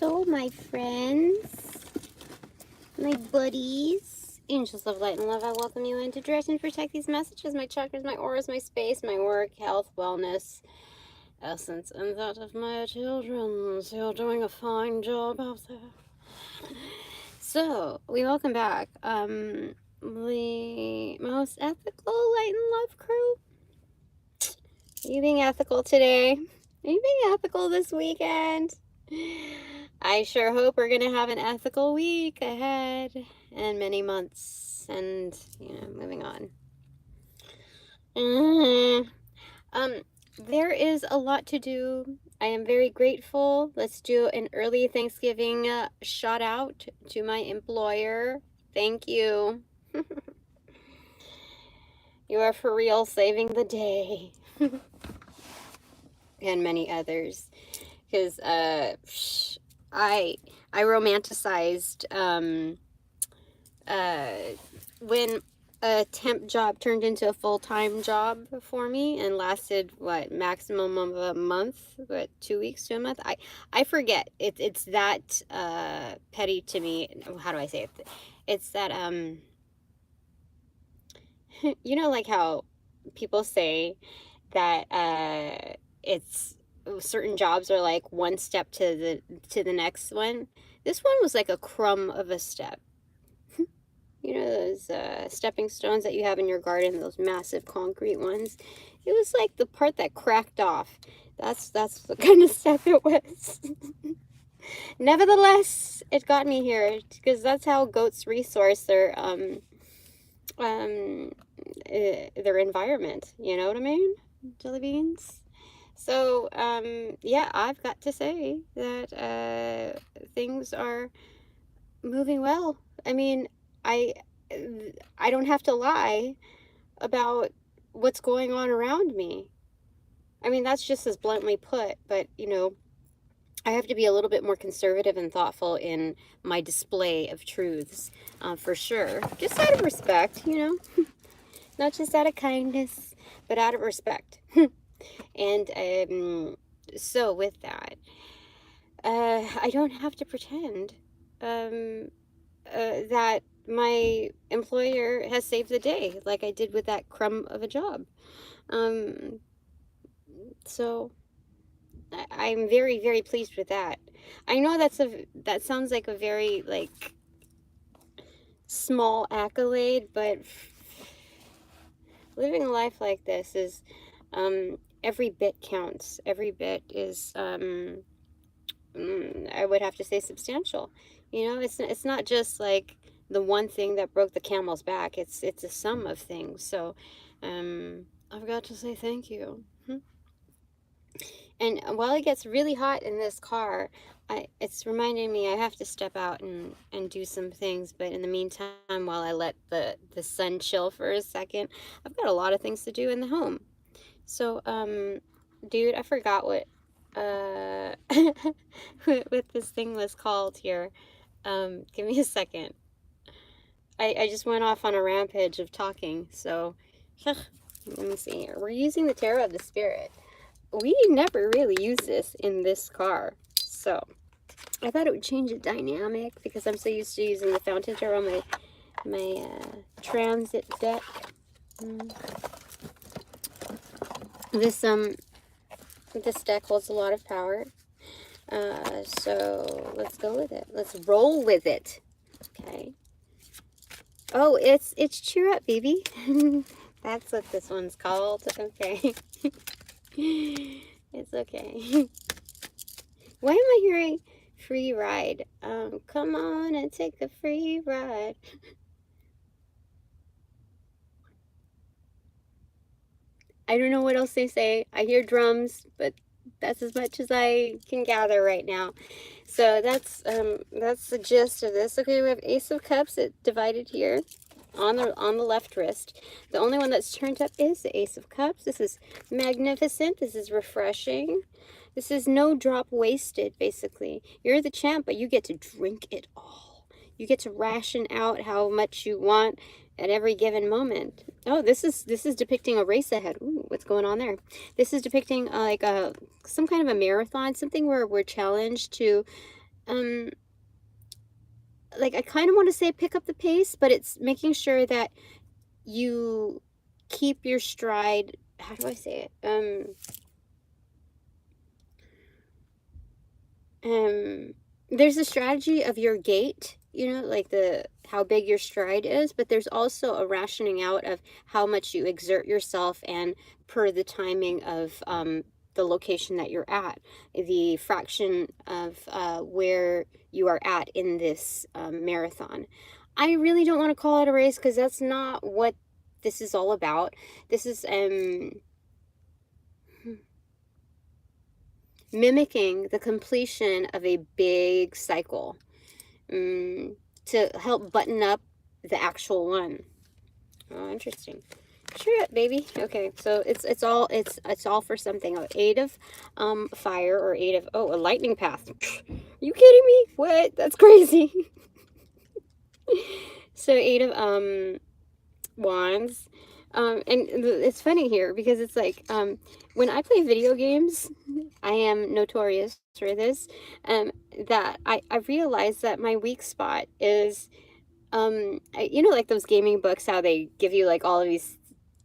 So, my friends, my buddies, angels of light and love, I welcome you in to direct and protect these messages, my chakras, my auras, my space, my work, health, wellness, essence, and that of my children. So you're doing a fine job out there. So, we welcome back the most ethical light and love crew. Are you being ethical today? Are you being ethical this weekend? I sure hope we're going to have an ethical week ahead and many months and, moving on. There is a lot to do. I am very grateful. Let's do an early Thanksgiving shout out to my employer. Thank you. You are for real saving the day. And many others. Because I romanticized when a temp job turned into a full-time job for me and lasted maximum of a month, 2 weeks to a month. I forget. It's that petty to me. How do I say it? It's that like how people say that it's certain jobs are like one step to the next one. This one was like a crumb of a step. Those stepping stones that you have in your garden, those massive concrete ones. It was like the part that cracked off. That's the kind of step it was. Nevertheless, it got me here because that's how goats resource their environment. You know what I mean? Jelly beans. So, yeah, I've got to say that things are moving well. I mean, I don't have to lie about what's going on around me. I mean, that's just as bluntly put, but, I have to be a little bit more conservative and thoughtful in my display of truths, for sure. Just out of respect, not just out of kindness, but out of respect. And so with that, I don't have to pretend that my employer has saved the day like I did with that crumb of a job. So I'm very, very pleased with that. I know that sounds like a very small accolade, but living a life like this is every bit counts. Every bit is I would have to say substantial. It's not just like the one thing that broke the camel's back. It's a sum of things. So I've got to say thank you. And while it gets really hot in this car, it's reminding me I have to step out and do some things. But in the meantime, while I let the sun chill for a second, I've got a lot of things to do in the home. So, dude, I forgot what what this thing was called here. Give me a second. I just went off on a rampage of talking. So, let me see here. We're using the Tarot of the Spirit. We never really use this in this car, so I thought it would change the dynamic because I'm so used to using the Fountain Tarot, my transit deck. This deck holds a lot of power, so let's go with it. Let's roll with it. Okay. Oh, it's Cheer Up, baby. That's what this one's called. Okay. It's okay. Why am I hearing free ride? Come on and take a free ride. I don't know what else they say. I hear drums, but that's as much as I can gather right now. So that's the gist of this. Okay, we have Ace of Cups divided here on the left wrist. The only one that's turned up is the Ace of Cups. This is magnificent. This is refreshing. This is no drop wasted, basically. You're the champ, but you get to drink it all. You get to ration out how much you want at every given moment. Oh, this is depicting a race ahead. Ooh, what's going on there? This is depicting some kind of a marathon, something where we're challenged to like, I kind of want to say pick up the pace, but it's making sure that you keep your stride. How do I say it? There's a strategy of your gait, you know, like the how big your stride is, but there's also a rationing out of how much you exert yourself and per the timing of the location that you're at, the fraction of where you are at in this marathon. I really don't want to call it a race because that's not what this is all about. This is mimicking the completion of a big cycle to help button up the actual one. Oh, interesting. Sure, baby. Okay, so it's all for something. Oh, 8 of fire, or 8 of a lightning path. Are you kidding me? What? That's crazy. So 8 of wands. And it's funny here because it's like when I play video games, I am notorious for this, that I realize that my weak spot is, you know, like those gaming books, how they give you like all of these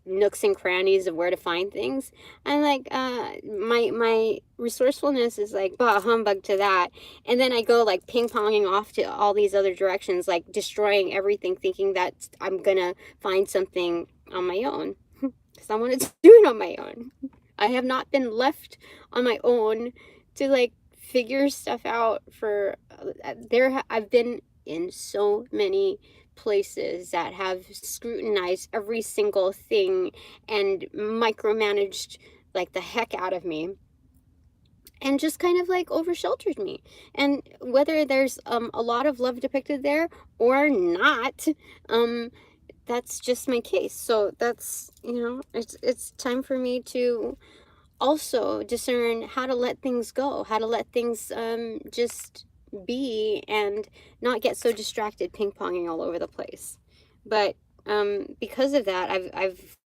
nooks and crannies of where to find things. And like my resourcefulness is like bah humbug to that, and then I go like ping-ponging off to all these other directions, like destroying everything, thinking that I'm gonna find something on my own because I wanted to do it on my own. I have not been left on my own to like figure stuff out for I've been in so many places that have scrutinized every single thing and micromanaged like the heck out of me and just kind of like over sheltered me. And whether there's a lot of love depicted there or not, that's just my case. So that's, you know, it's time for me to also discern how to let things go, how to let things just be and not get so distracted ping-ponging all over the place. But because of that, I've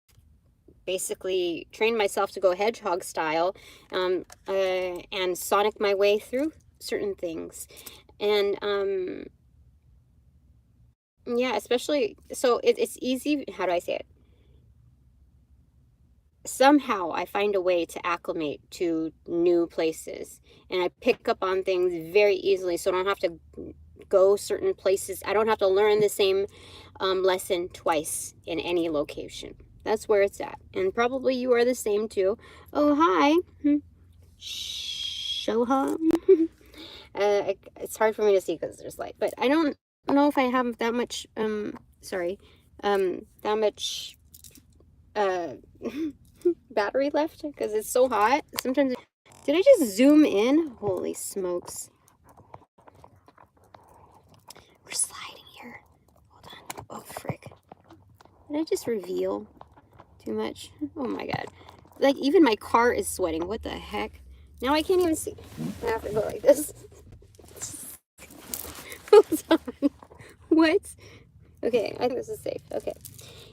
basically trained myself to go hedgehog style and sonic my way through certain things. And yeah, especially, so it's easy, how do I say it? Somehow I find a way to acclimate to new places, and I pick up on things very easily, so I don't have to go certain places. I don't have to learn the same lesson twice in any location. That's where it's at, and probably you are the same too. Oh, hi. Shoha. It's hard for me to see because there's light, but I don't know if I have that much that much battery left because it's so hot. Sometimes, did I just zoom in? Holy smokes. We're sliding here. Hold on. Oh, frick. Did I just reveal too much? Oh my god. Like, even my car is sweating. What the heck? Now I can't even see. I have to go like this. Hold on. What? Okay, I think this is safe. Okay.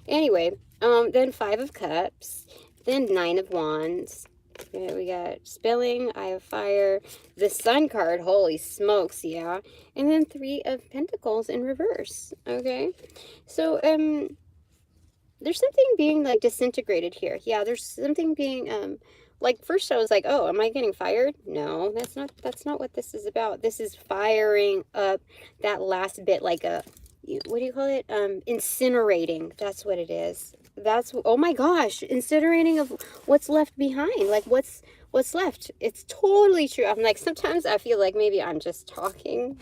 Anyway, then 5 of Cups, then 9 of Wands. Okay, we got Spilling, Eye of Fire, the Sun card, holy smokes, yeah. And then 3 of Pentacles in reverse, okay? So, there's something being, like, disintegrated here. Yeah, there's something being, like, first I was like, oh, am I getting fired? No, that's not what this is about. This is firing up that last bit, like a, what do you call it? Incinerating. That's what it is. That's, oh my gosh, incinerating of what's left behind. Like, what's left. It's totally true. I'm like, sometimes I feel like maybe I'm just talking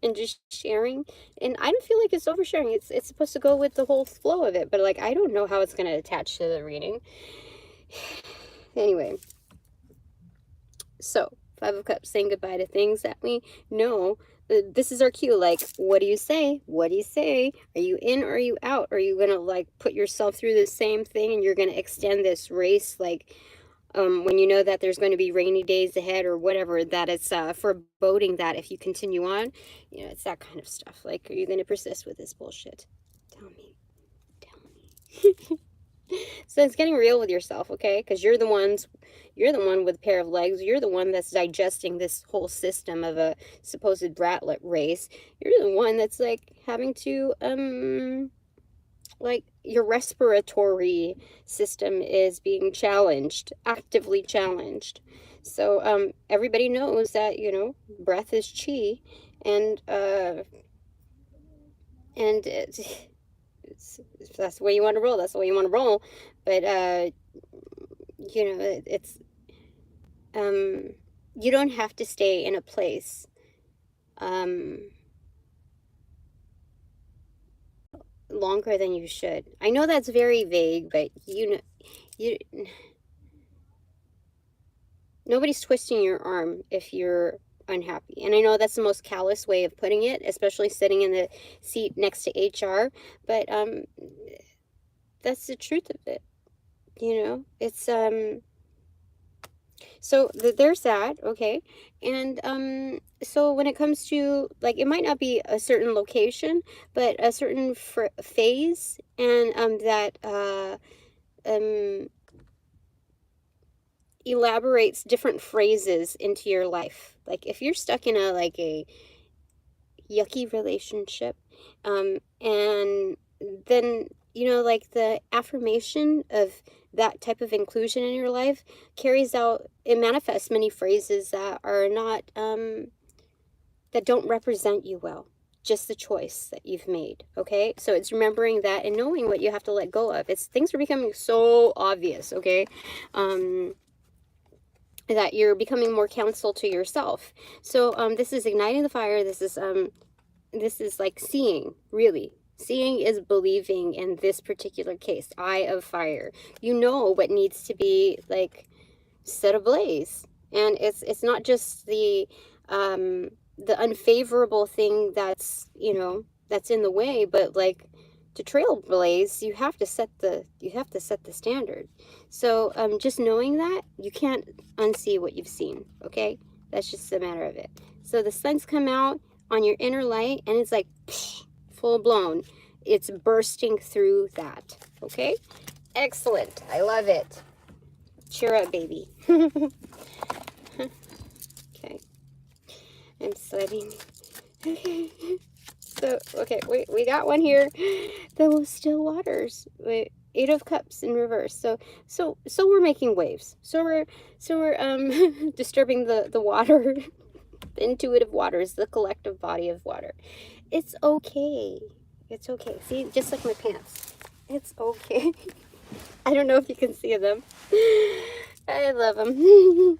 and just sharing, and I don't feel like it's oversharing. It's supposed to go with the whole flow of it, but like, I don't know how it's going to attach to the reading. Anyway, so 5 of Cups, saying goodbye to things that we know. This is our cue. Like, what do you say? What do you say? Are you in or are you out? Are you gonna like put yourself through the same thing and you're gonna extend this race, like when you know that there's going to be rainy days ahead or whatever, that it's foreboding that if you continue on, you know, it's that kind of stuff. Like, are you going to persist with this bullshit? Tell me. So it's getting real with yourself, okay? Because you're the one with a pair of legs. You're the one that's digesting this whole system of a supposed bratlet race. You're the one that's like having to like your respiratory system is being challenged, actively challenged. So everybody knows that, you know, breath is chi, and if that's the way you want to roll, that's the way you want to roll. But you know, it's you don't have to stay in a place longer than you should. I know that's very vague, but you know, you nobody's twisting your arm if you're unhappy. And I know that's the most callous way of putting it, especially sitting in the seat next to HR, but that's the truth of it. You know, it's so there's that, okay? And so when it comes to, like, it might not be a certain location, but a certain phase, and that elaborates different phrases into your life. Like if you're stuck in a yucky relationship, and then, you know, like the affirmation of that type of inclusion in your life carries out, it manifests many phrases that are not that don't represent you well, just the choice that you've made. Okay, so it's remembering that and knowing what you have to let go of. It's things are becoming so obvious, okay, that you're becoming more counsel to yourself. So this is igniting the fire. This is like seeing, really. Seeing is believing in this particular case. Eye of fire. You know what needs to be like set ablaze. And it's not just the unfavorable thing that's, you know, that's in the way, but like to trailblaze, you have to set the standard. So just knowing that, you can't unsee what you've seen, okay? That's just a matter of it. So the sun's come out on your inner light, and it's like psh, full blown. It's bursting through that, okay? Excellent. I love it. Cheer up, baby. Okay. I'm sweating. Okay. So, okay, we got one here. The still waters. Wait, 8 of Cups in reverse. So we're making waves. So we're disturbing the water. The intuitive waters, the collective body of water. It's okay. It's okay. See, just like my pants. It's okay. I don't know if you can see them. I love them.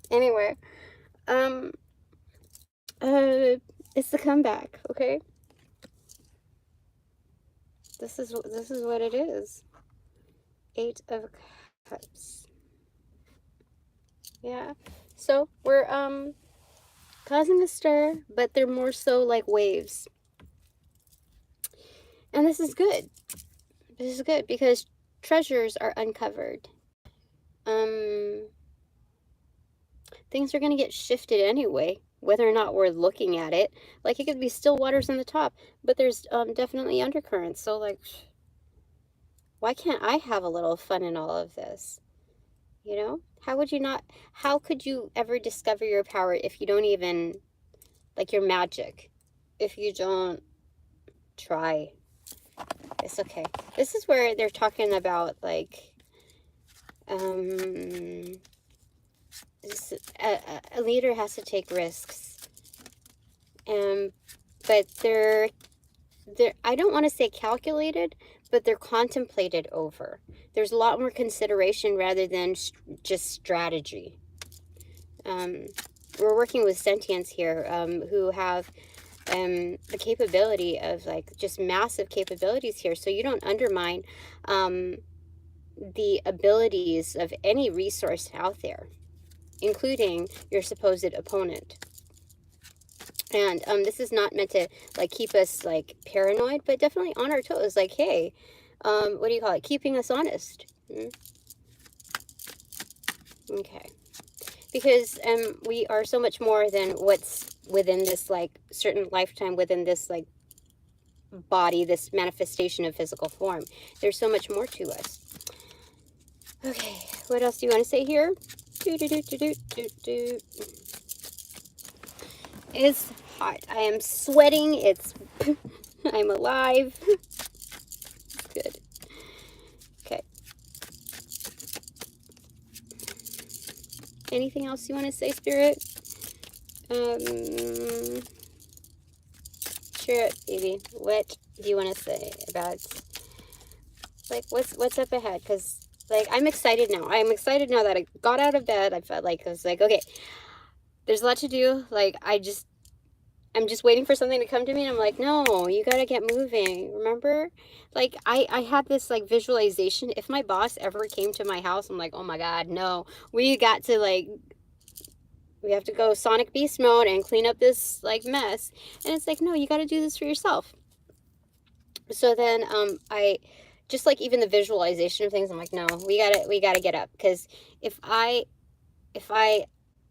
Anyway, it's the comeback, okay? This is what it is. 8 of Cups. Yeah. So we're causing a stir, but they're more so like waves. And this is good. This is good because treasures are uncovered. Things are going to get shifted anyway, whether or not we're looking at it. Like, it could be still waters in the top, but there's definitely undercurrents. So, like, why can't I have a little fun in all of this? You know? How could you ever discover your power if you don't even, like, your magic, if you don't try? It's okay. This is where they're talking about, like, a leader has to take risks, but they're I don't want to say calculated, but they're contemplated over. There's a lot more consideration rather than just strategy. We're working with sentients here, who have the capability of, like, just massive capabilities here, so you don't undermine the abilities of any resource out there, including your supposed opponent. And this is not meant to, like, keep us, like, paranoid, but definitely on our toes. Like, hey, what do you call it? Keeping us honest. Okay. Because we are so much more than what's within this, like, certain lifetime, within this, like, body, this manifestation of physical form. There's so much more to us. Okay, what else do you want to say here? It's hot. I am sweating. It's I'm alive. Good. Okay. Anything else you want to say, Spirit? Sure, baby. What do you want to say about, like, what's up ahead? Because, like, I'm excited now. I'm excited now that I got out of bed. I felt like I was like, okay, there's a lot to do. Like, I'm just waiting for something to come to me, and I'm like, no, you gotta get moving. Remember? Like, I had this, like, visualization. If my boss ever came to my house, I'm like, oh my God, no. We got to, like, we have to go Sonic Beast mode and clean up this, like, mess. And it's like, no, you gotta do this for yourself. So then, I, just like even the visualization of things, I'm like, no, we gotta get up. Because if I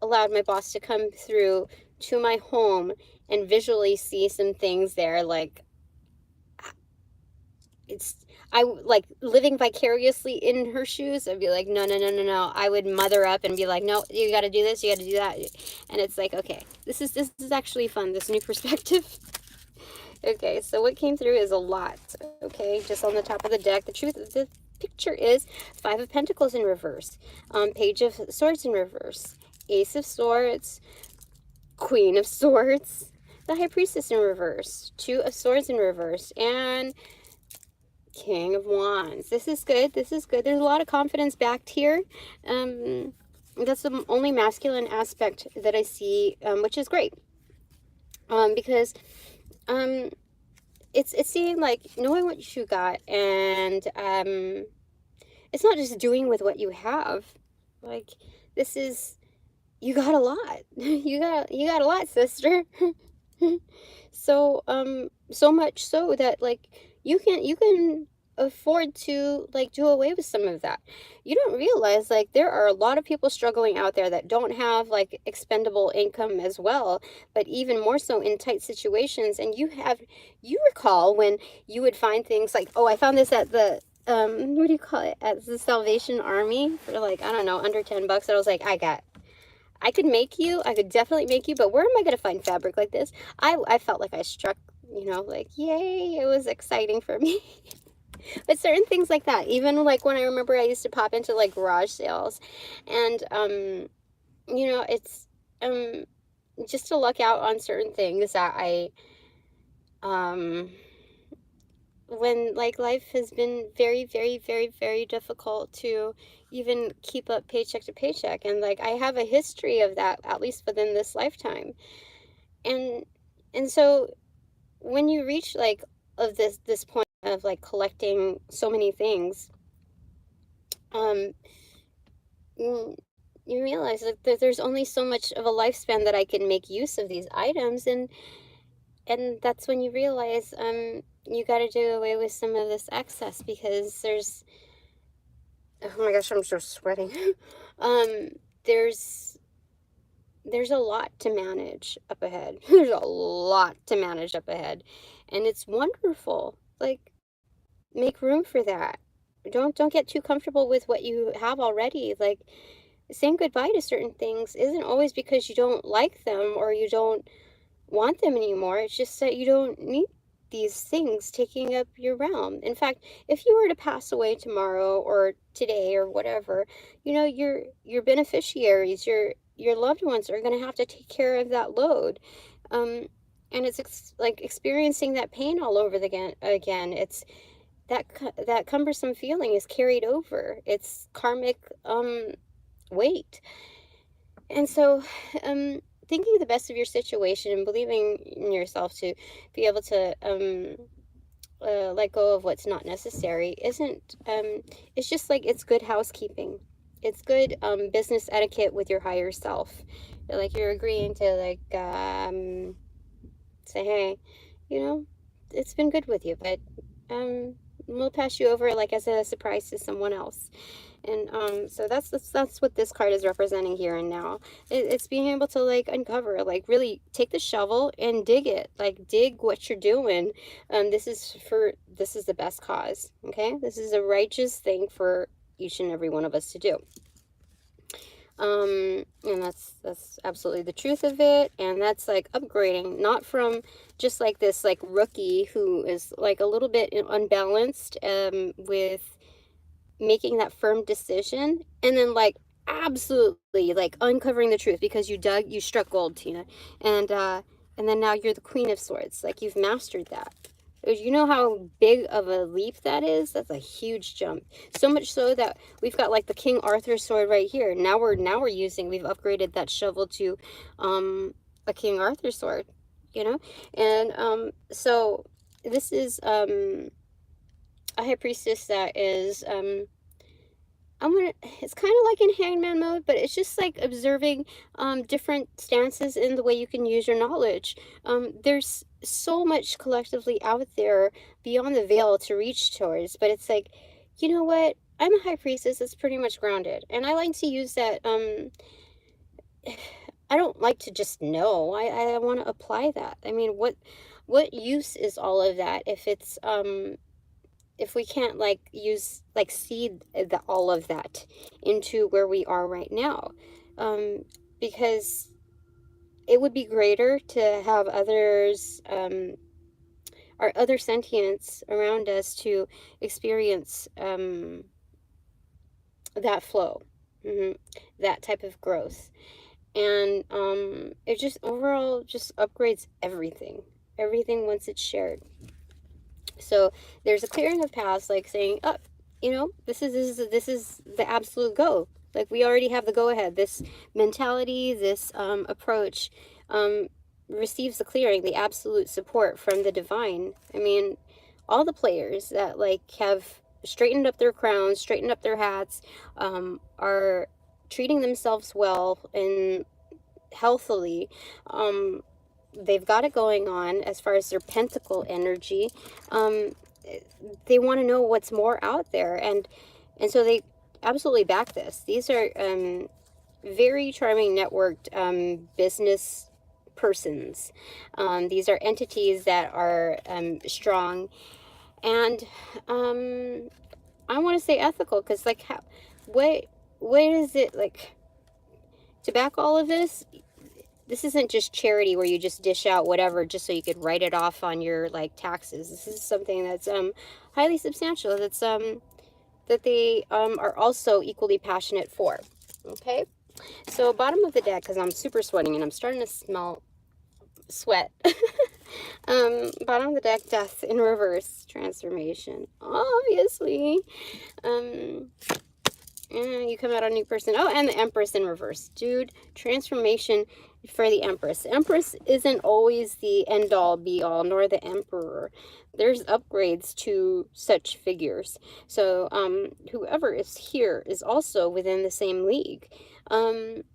allowed my boss to come through to my home and visually see some things there, like, I like living vicariously in her shoes. I'd be like, no, no, no, no, no. I would mother up and be like, no, you got to do this, you got to do that. And it's like, okay, this is actually fun, this new perspective. Okay, so what came through is a lot. Okay, just on the top of the deck, the truth of the picture is Five of Pentacles in reverse, Page of Swords in reverse, Ace of Swords, Queen of Swords, the High Priestess in reverse, Two of Swords in reverse, and King of Wands. This is good. This is good. There's a lot of confidence backed here. That's the only masculine aspect that I see, which is great. Because it's seeing, like, knowing what you got, and it's not just doing with what you have. Like, this is, you got a lot. you got a lot, sister. So so much so that, like, you can afford to, like, do away with some of that. You don't realize, like, there are a lot of people struggling out there that don't have, like, expendable income as well, but even more so in tight situations. And you recall when you would find things like, oh, I found this at the what do you call it, at the Salvation Army for, like, I don't know, under $10. And I was like, I could definitely make you, but where am I going to find fabric like this? I felt like I struck, like, yay, it was exciting for me. But certain things like that, even like when I remember I used to pop into, like, garage sales, and, it's, just to luck out on certain things that when, like, life has been very, very, very, very difficult to even keep up paycheck to paycheck. And, like, I have a history of that, at least within this lifetime. And so when you reach, like, of this point of, like, collecting so many things, you realize that there's only so much of a lifespan that I can make use of these items. And that's when you realize you got to do away with some of this excess, because there's, oh my gosh, I'm so sweating. There's a lot to manage up ahead. There's a lot to manage up ahead, and it's wonderful. Like, make room for that. Don't get too comfortable with what you have already. Like, saying goodbye to certain things isn't always because you don't like them or you don't want them anymore. It's just that you don't need these things taking up your realm. In fact, if you were to pass away tomorrow or today or whatever, your beneficiaries, your loved ones are going to have to take care of that load. And it's like experiencing that pain all over again. It's that cumbersome feeling is carried over. It's karmic weight. And so, thinking the best of your situation and believing in yourself to be able to let go of what's not necessary isn't, it's just like, it's good housekeeping. It's good business etiquette with your higher self. Like, you're agreeing to, like, say, hey, it's been good with you, but we'll pass you over, like, as a surprise to someone else. And so that's what this card is representing here and now. It's being able to like uncover, like really take the shovel and dig it, like dig what you're doing. This is the best cause. Okay, this is a righteous thing for each and every one of us to do. And that's absolutely the truth of it. And that's like upgrading, not from just like this like rookie who is like a little bit unbalanced with making that firm decision, and then like absolutely like uncovering the truth because you struck gold, Tina. And then now you're the Queen of Swords, like you've mastered that. You know how big of a leap that is? That's a huge jump. So much so that we've got like the King Arthur sword right here. We've upgraded that shovel to a King Arthur sword, you know? And so this is a high priestess that is it's kind of like in hangman mode, but it's just like observing different stances in the way you can use your knowledge. There's so much collectively out there beyond the veil to reach towards, but it's like, you know what? I'm a high priestess that's pretty much grounded, and I like to use that. I don't like to just know. I want to apply that. I mean, what use is all of that if we can't like use like seed all of that into where we are right now, because it would be greater to have others, our other sentients around us to experience that flow, that type of growth. And it just overall just upgrades everything once it's shared. So there's a clearing of paths, like saying, oh, you know, this is the absolute go. Like we already have the go ahead. This mentality, this approach, receives the clearing, the absolute support from the divine. I mean, all the players that like have straightened up their crowns, straightened up their hats, are treating themselves well and healthily. They've got it going on as far as their pentacle energy. They want to know what's more out there, and so they absolutely back this. These are very charming networked business persons. These are entities that are strong, and I want to say ethical, because like what is it like to back all of this? This isn't just charity where you just dish out whatever just so you could write it off on your like taxes. This is something that's highly substantial, that's that they are also equally passionate for. Okay, so bottom of the deck, because I'm super sweating and I'm starting to smell sweat. Bottom of the deck, Death in Reverse, transformation, obviously. And you come out a new person. Oh, and the Empress in reverse. Dude, transformation for the Empress. Empress isn't always the end-all, be-all, nor the Emperor. There's upgrades to such figures. So, whoever is here is also within the same league. And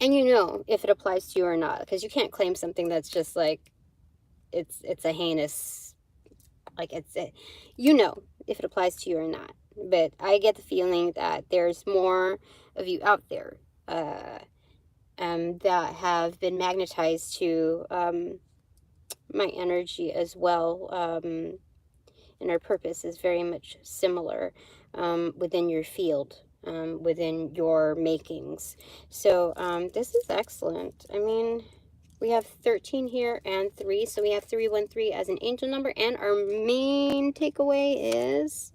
you know if it applies to you or not, because you can't claim something that's just like, it's a heinous, like you know if it applies to you or not. But I get the feeling that there's more of you out there that have been magnetized to my energy as well. And our purpose is very much similar within your field, within your makings. So this is excellent. I mean, we have 13 here and 3. So we have 313 as an angel number. And our main takeaway is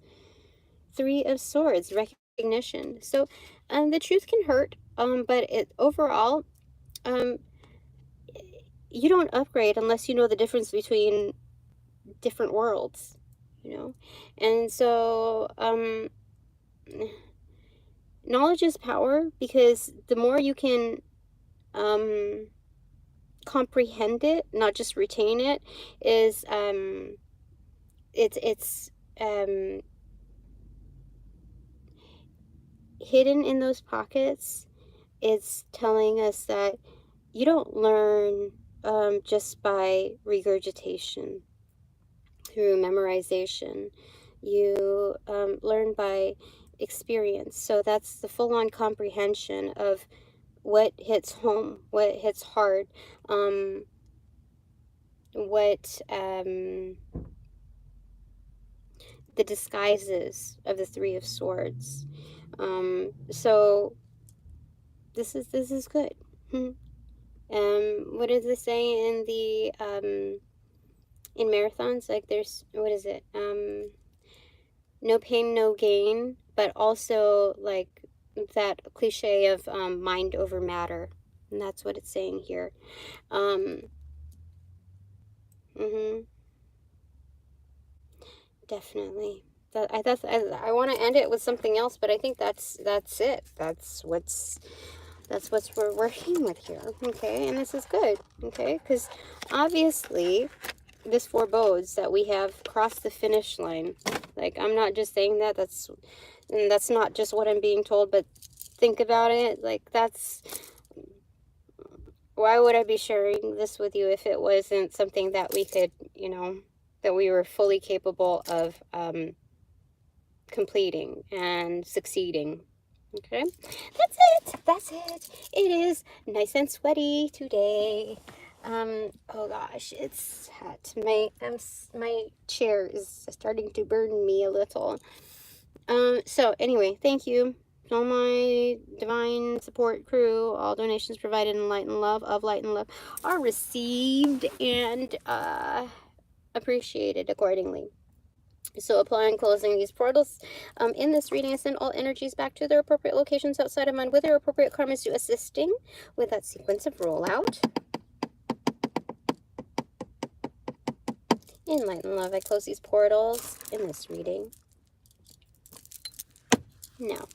3 of Swords, recognition. So the truth can hurt, but it overall, you don't upgrade unless you know the difference between different worlds, you know? And so knowledge is power, because the more you can comprehend it, not just retain it, is it's hidden in those pockets. It's telling us that you don't learn just by regurgitation, through memorization. You learn by experience. So that's the full-on comprehension of what hits home, what hits hard, what the disguises of the Three of Swords. So this is good. What does it say in the in marathons? Like there's, what is it? No pain, no gain, but also like that cliche of mind over matter, and that's what it's saying here. Definitely. I want to end it with something else, but I think that's it. That's what we're working with here. Okay, and this is good. Okay, because obviously this forebodes that we have crossed the finish line. Like, I'm not just saying that. That's not just what I'm being told, but think about it. Like, that's, why would I be sharing this with you if it wasn't something that we could, you know, that we were fully capable of completing and succeeding. Okay, that's it. It is nice and sweaty today. Oh gosh, it's hot. My chair is starting to burn me a little. So anyway, thank you all my divine support crew. All donations provided in light and love, of light and love, are received and appreciated accordingly. So applying, closing these portals in this reading, I send all energies back to their appropriate locations outside of mine with their appropriate karmas to assisting with that sequence of rollout. In light and love, I close these portals in this reading. Now.